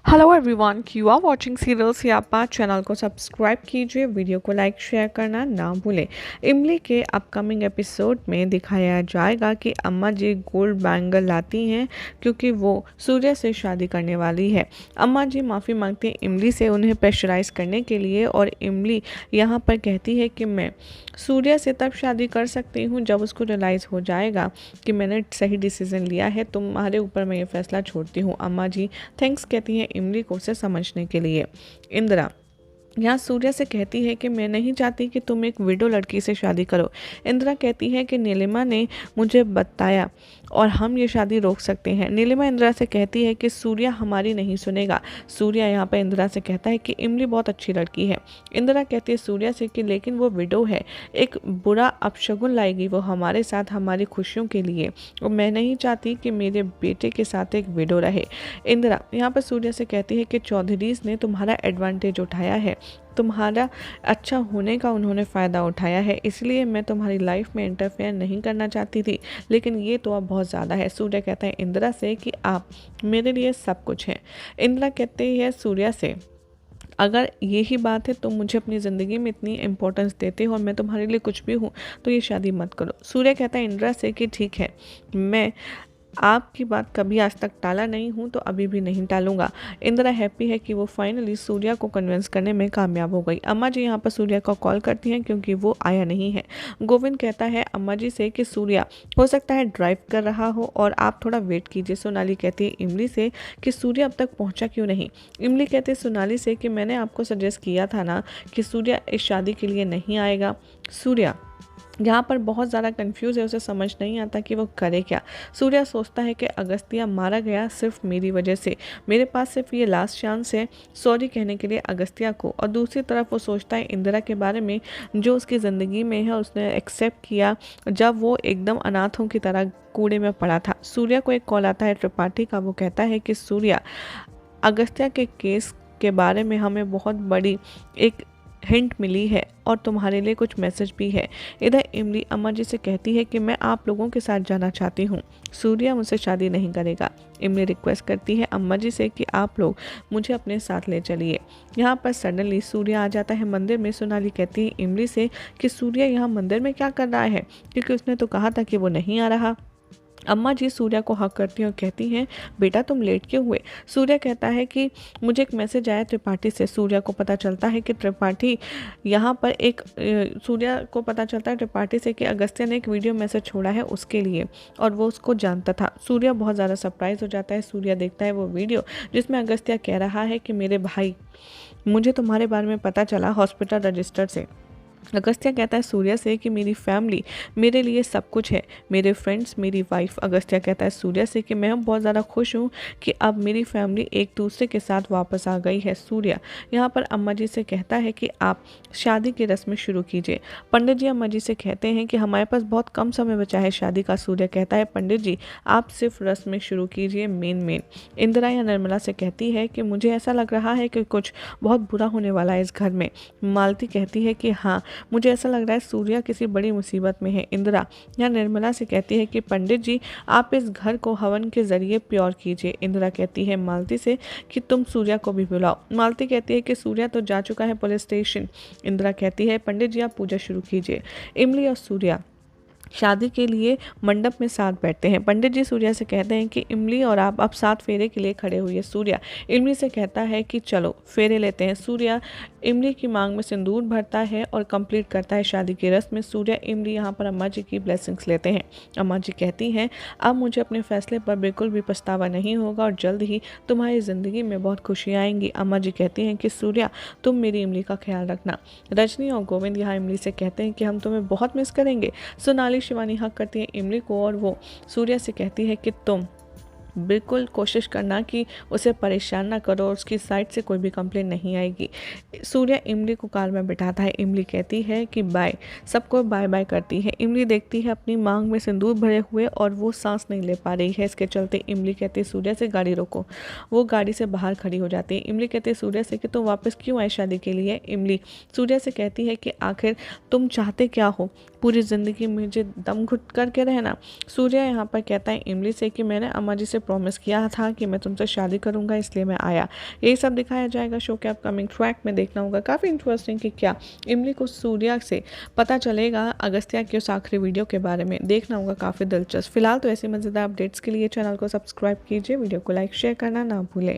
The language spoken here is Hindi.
Hello everyone, you are watching serials यापा। चैनल को सब्सक्राइब कीजिए, वीडियो को लाइक शेयर करना ना भूलें। इमली के अपकमिंग एपिसोड में दिखाया जाएगा कि अम्मा जी गोल्ड बैंगल लाती हैं क्योंकि वो सूर्य से शादी करने वाली है। अम्मा जी माफ़ी मांगती हैं इमली से उन्हें प्रेशराइज करने के लिए, और इमली यहाँ पर कहती है कि मैं सूर्य से तब शादी कर सकती हूँ जब उसको रियलाइज़ हो जाएगा कि मैंने सही डिसीज़न लिया है, तुम्हारे ऊपर मैं ये फैसला छोड़ती हूँ। अम्मा जी थैंक्स कहती हैं इमली को उसे समझने के लिए। इंदिरा यहाँ सूर्य से कहती है कि मैं नहीं चाहती कि तुम एक विडो लड़की से शादी करो। इंदिरा कहती है कि नीलिमा ने मुझे बताया और हम ये शादी रोक सकते हैं। नीलिमा इंदिरा से कहती है कि सूर्य हमारी नहीं सुनेगा। सूर्य यहाँ पर इंदिरा से कहता है कि इमली बहुत अच्छी लड़की है। इंदिरा कहती है सूर्य से कि लेकिन वो विडो है, एक बुरा अपशगुन लाएगी वो हमारे साथ हमारी खुशियों के लिए, और मैं नहीं चाहती कि मेरे बेटे के साथ एक विडो रहे। इंदिरा यहाँ पर सूर्य से कहती है कि चौधरीज ने तुम्हारा एडवांटेज उठाया है, तुम्हारा अच्छा होने का उन्होंने फ़ायदा उठाया है, इसलिए मैं तुम्हारी लाइफ में इंटरफेयर नहीं करना चाहती थी, लेकिन ये तो अब बहुत ज़्यादा है। सूर्य कहता है इंदिरा से कि आप मेरे लिए सब कुछ हैं। इंदिरा कहती है सूर्य से अगर यही बात है तुम मुझे अपनी ज़िंदगी में इतनी इंपॉर्टेंस देते हो और मैं तुम्हारे लिए कुछ भी हूँ तो ये शादी मत करो। सूर्य कहता है इंदिरा से कि ठीक है, मैं आपकी बात कभी आज तक टाला नहीं हूँ तो अभी भी नहीं टालूंगा। इंदिरा हैप्पी है कि वो फाइनली सूर्या को कन्विंस करने में कामयाब हो गई। अम्मा जी यहाँ पर सूर्या को कॉल करती हैं क्योंकि वो आया नहीं है। गोविंद कहता है अम्मा जी से कि सूर्या हो सकता है ड्राइव कर रहा हो और आप थोड़ा वेट कीजिए। सोनाली कहती है इमली से कि सूर्या अब तक पहुँचा क्यों नहीं। इमली कहती है सोनाली से कि मैंने आपको सजेस्ट किया था ना कि सूर्या इस शादी के लिए नहीं आएगा। सूर्या यहाँ पर बहुत ज़्यादा कंफ्यूज है, उसे समझ नहीं आता कि वो करे क्या। सूर्या सोचता है कि अगस्त्या मारा गया सिर्फ मेरी वजह से, मेरे पास सिर्फ ये लास्ट चांस है सॉरी कहने के लिए अगस्त्या को। और दूसरी तरफ वो सोचता है इंदिरा के बारे में जो उसकी ज़िंदगी में है, उसने एक्सेप्ट किया जब वो एकदम अनाथों की तरह कूड़े में पड़ा था। सूर्या को एक कॉल आता है त्रिपाठी का, वो कहता है कि सूर्या अगस्त्या के केस के बारे में हमें बहुत बड़ी एक हिंट मिली है और तुम्हारे लिए कुछ मैसेज भी है। इधर इमली अम्मा जी से कहती है कि मैं आप लोगों के साथ जाना चाहती हूँ, सूर्या मुझसे शादी नहीं करेगा। इमली रिक्वेस्ट करती है अम्मा जी से कि आप लोग मुझे अपने साथ ले चलिए। यहाँ पर सडनली सूर्या आ जाता है मंदिर में। सोनाली कहती है इमली से कि सूर्या यहाँ मंदिर में क्या कर रहा है, क्योंकि उसने तो कहा था कि वो नहीं आ रहा। अम्मा जी सूर्या को हक करती हैं और कहती हैं बेटा तुम लेट क्यों हुए। सूर्या कहता है कि मुझे एक मैसेज आया त्रिपाठी से। सूर्या को पता चलता है कि त्रिपाठी यहाँ पर सूर्या को पता चलता है त्रिपाठी से कि अगस्त्या ने एक वीडियो मैसेज छोड़ा है उसके लिए, और वो उसको जानता था। सूर्या बहुत ज़्यादा सरप्राइज हो जाता है। सूर्या देखता है वो वीडियो जिसमें अगस्त्या कह रहा है कि मेरे भाई, मुझे तुम्हारे बारे में पता चला हॉस्पिटल रजिस्टर से। अगस्त्या कहता है सूर्या से कि मेरी फैमिली मेरे लिए सब कुछ है, मेरे फ्रेंड्स, मेरी वाइफ। अगस्त्या कहता है सूर्या से कि मैं बहुत ज़्यादा खुश हूँ कि अब मेरी फैमिली एक दूसरे के साथ वापस आ गई है। सूर्या यहाँ पर अम्मा जी से कहता है कि आप शादी की रस्में शुरू कीजिए। पंडित जी अम्मा जी से कहते हैं कि हमारे पास बहुत कम समय बचा है शादी का। सूर्या कहता है पंडित जी आप सिर्फ रस्में शुरू कीजिए मेन। इंदिरा या निर्मला से कहती है कि मुझे ऐसा लग रहा है कि कुछ बहुत बुरा होने वाला है इस घर में। मालती कहती है कि हाँ, मुझे ऐसा लग रहा है सूर्या किसी बड़ी मुसीबत में है। इंदिरा या निर्मला से कहती है कि पंडित जी आप इस घर को हवन के जरिए प्योर कीजिए। इंदिरा कहती है मालती से कि तुम सूर्या को भी बुलाओ। मालती कहती है कि सूर्या तो जा चुका है पुलिस स्टेशन। इंदिरा कहती है पंडित जी आप पूजा शुरू कीजिए। इमली और सूर्या शादी के लिए मंडप में साथ बैठते हैं। पंडित जी सूर्या से कहते हैं कि इमली और आप अब 7 फेरे के लिए खड़े हुए। सूर्या इमली से कहता है कि चलो फेरे लेते हैं। सूर्या इमली की मांग में सिंदूर भरता है और कंप्लीट करता है शादी की रस्म में। सूर्या इमली यहाँ पर अम्मा जी की ब्लेसिंग्स लेते हैं। अम्मा जी कहती हैं अब मुझे अपने फैसले पर बिल्कुल भी पछतावा नहीं होगा और जल्द ही तुम्हारी ज़िंदगी में बहुत खुशियाँ आएंगी। अम्मा जी कहती हैं कि सूर्या तुम मेरी इमली का ख्याल रखना। रजनी और गोविंद यहाँ इमली से कहते हैं कि हम तुम्हें बहुत मिस करेंगे। सोनाली शिवानी हक करती है इमली को और वो सूर्या से कहती है कि तुम बिल्कुल कोशिश करना कि उसे परेशान ना करो और उसकी साइड से कोई भी कंप्लेंट नहीं आएगी। सूर्या इमली को कार में बिठाता है। इमली कहती है कि बाय, सबको बाय बाय करती है। इमली देखती है अपनी मांग में सिंदूर भरे हुए और वो सांस नहीं ले पा रही है। इसके चलते इमली कहती है सूर्या से गाड़ी रोको। वो गाड़ी से बाहर खड़ी हो जाती है। इमली कहती है सूर्या से कि तुम वापस क्यों आए शादी के लिए। इमली सूर्या से कहती है कि आखिर तुम चाहते क्या हो, पूरी ज़िंदगी मुझे दम घुट करके रहना। सूर्या यहाँ पर कहता है इमली से कि मैंने अम्मा जी से प्रॉमिस किया था कि मैं तुमसे शादी करूँगा, इसलिए मैं आया। यही सब दिखाया जाएगा शो के अपकमिंग ट्रैक में। देखना होगा काफ़ी इंटरेस्टिंग कि क्या इमली को सूर्या से पता चलेगा अगस्त्या के उस आखिरी वीडियो के बारे में। देखना होगा काफ़ी दिलचस्प। फिलहाल तो ऐसी मज़ेदार अपडेट्स के लिए चैनल को सब्सक्राइब कीजिए, वीडियो को लाइक शेयर करना ना भूलें।